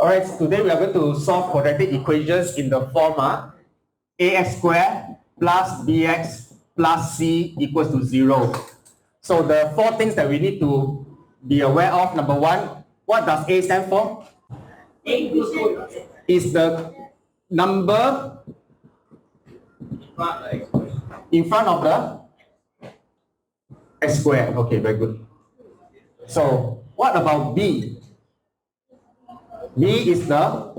Alright, today we are going to solve quadratic equations in the form ax squared plus bx plus c equals to 0. So the four things that we need to be aware of. Number one, what does a stand for? A Is the number in front of the x squared. Okay, very good. So what about b? B is the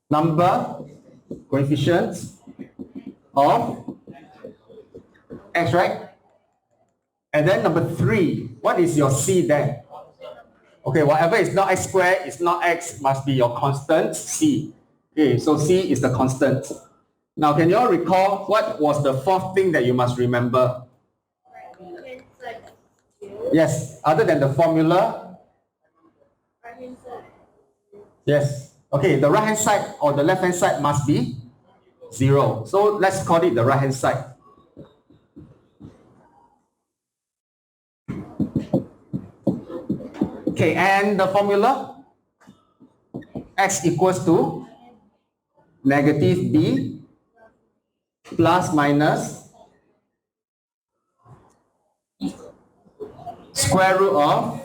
number coefficients of x, right? And then number 3, what is your c then? Okay, whatever is not x squared, is not x, must be your constant c. Okay, so c is the constant. Now, can you all recall what was the fourth thing that you must remember? Yes, other than the formula. Yes. Okay, the right hand side or the left hand side must be 0. So let's call it the right hand side. Okay, and the formula? X equals to negative b plus minus square root of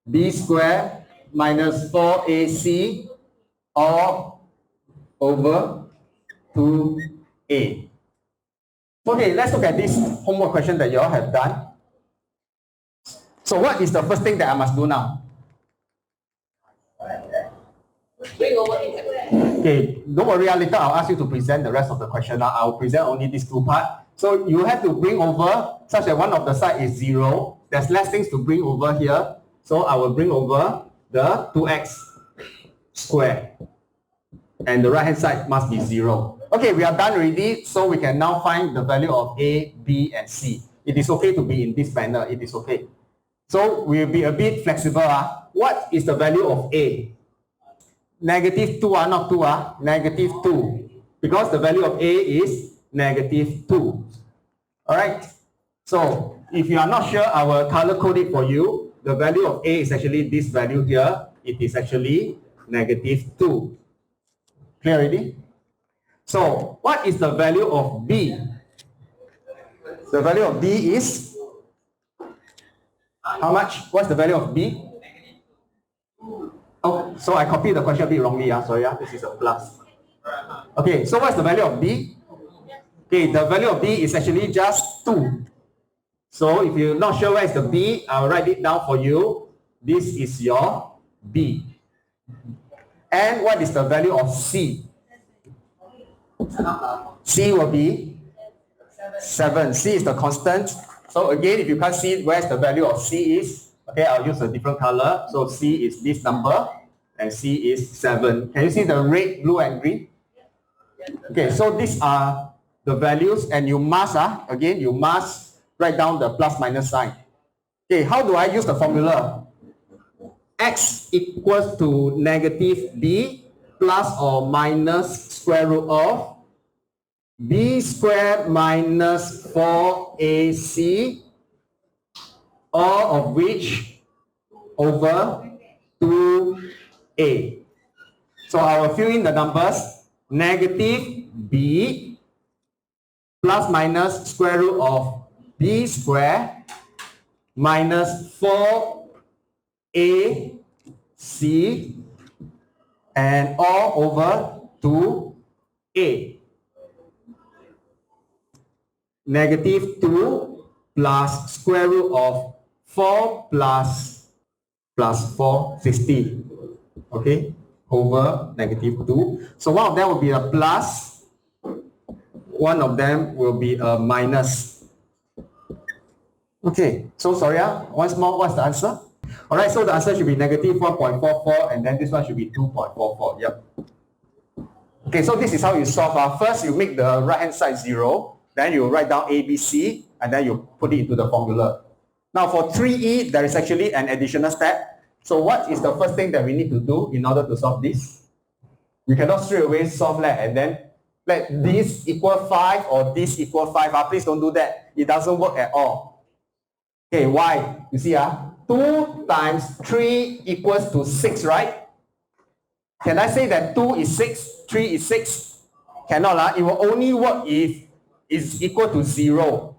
b squared minus 4ac all over 2a. Okay, let's look at this homework question that you all have done. So what is the first thing that I must do now? Bring over a. Okay, don't worry, later I'll ask you to present the rest of the question. Now I'll present only these two parts. So you have to bring over such that one of the side is 0. There's less things to bring over here. So I will bring over the 2x squared. And the right hand side must be 0. Okay, we are done already. So we can now find the value of a, b, and c. It is okay to be in this manner. It is okay. So we'll be a bit flexible. What is the value of a? Negative 2, not 2, negative 2. Because the value of a is negative 2. Alright. So if you are not sure, I will color code it for you. The value of a is actually this value here. It is actually negative 2. Clear already? So what is the value of b? The value of b is how much? What's the value of b? Oh, so I copied the question a bit wrongly. Sorry, this is a plus. Okay, so what's the value of b? Okay, the value of b is actually just 2. So if you're not sure where is the b, I'll write it down for you. This is your b. And what is the value of c? C will be 7. C is the constant. So again, if you can't see where's the value of c is, okay, I'll use a different color. So c is this number and c is 7. Can you see the red, blue, and green? Okay, so these are the values, and you must, again, you must write down the plus minus sign. Okay, how do I use the formula? X equals to negative b plus or minus square root of b squared minus 4ac, all of which over 2a. So I will fill in the numbers. Negative b plus minus square root of b squared minus 4ac and all over 2a. Negative 2 plus square root of 4 plus 4, 60. Okay, over negative 2. So one of them will be a plus, one of them will be a minus. Okay, so sorry, once more, what's the answer? Alright, so the answer should be negative 1.44, and then this one should be 2.44. Yep. Okay, so this is how you solve. First, you make the right hand side 0. Then you write down A, B, C, and then you put it into the formula. Now for 3E, there is actually an additional step. So what is the first thing that we need to do in order to solve this? We cannot straight away solve that and then let this equal 5 or this equal 5. Please don't do that. It doesn't work at all. Okay, why? You see, 2 times 3 equals to 6, right? Can I say that 2 is 6, 3 is 6? Cannot. It will only work if it's equal to 0.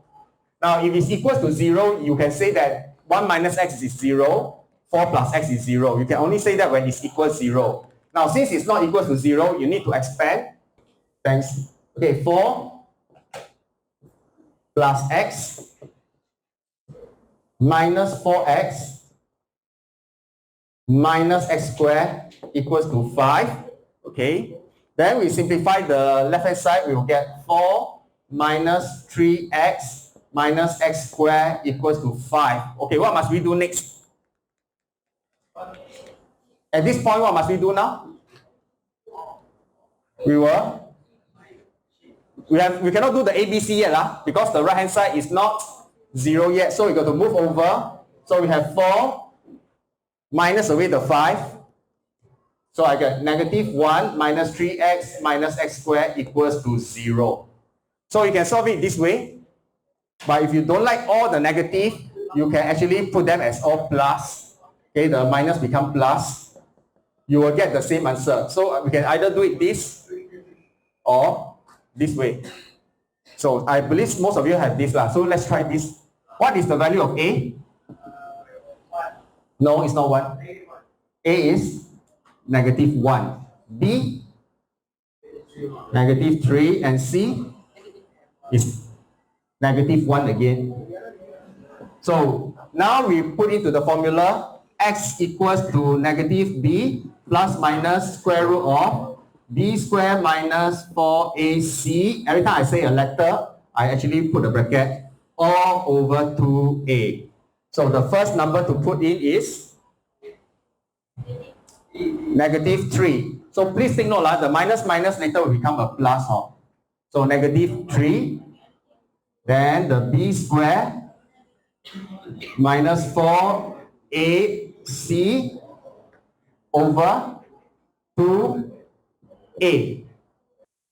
Now, if it's equal to 0, you can say that 1 minus x is 0, 4 plus x is 0. You can only say that when it's equal to 0. Now, since it's not equal to 0, you need to expand. Thanks. Okay, 4 plus x minus 4x minus x squared equals to 5. Okay. Then we simplify the left-hand side. We will get 4 minus 3x minus x squared equals to 5. Okay, what must we do next? At this point, what must we do now? We cannot do the ABC yet because the right-hand side is not 0 yet. So we got to move over. So we have 4 minus away the 5. So I get negative 1 minus 3x minus x squared equals to 0. So you can solve it this way. But if you don't like all the negative, you can actually put them as all plus. Okay, the minus become plus. You will get the same answer. So we can either do it this or this way. So I believe most of you have this. So let's try this. What is the value of A? No, it's not 1. A is negative 1. B, negative 3. And C is negative 1 again. So now we put into the formula x equals to negative b plus minus square root of b squared minus 4ac. Every time I say a letter, I actually put a bracket all over 2a. So the first number to put in is negative 3. So please take note, the minus later will become a plus. So negative 3. Then the b squared minus 4ac over 2a.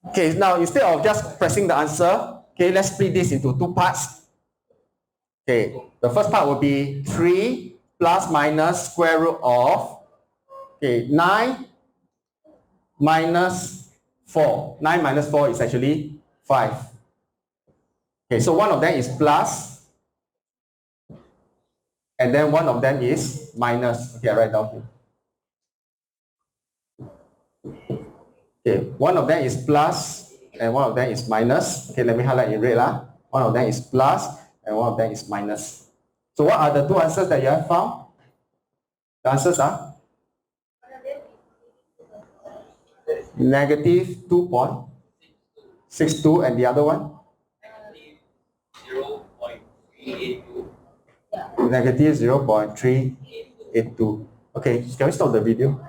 Okay, now instead of just pressing the answer, okay, let's split this into 2 parts. Okay, the first part will be 3 plus minus square root of 9 minus 4. 9 minus 4 is actually 5. Okay, so one of them is plus, and then one of them is minus. Okay, I write down here. Okay, one of them is plus, and one of them is minus. Okay, let me highlight in red. One of them is plus, and one of them is minus. So what are the 2 answers that you have found? The answers are negative 2.62, and the other one? Negative 0.382. Okay, can we stop the video?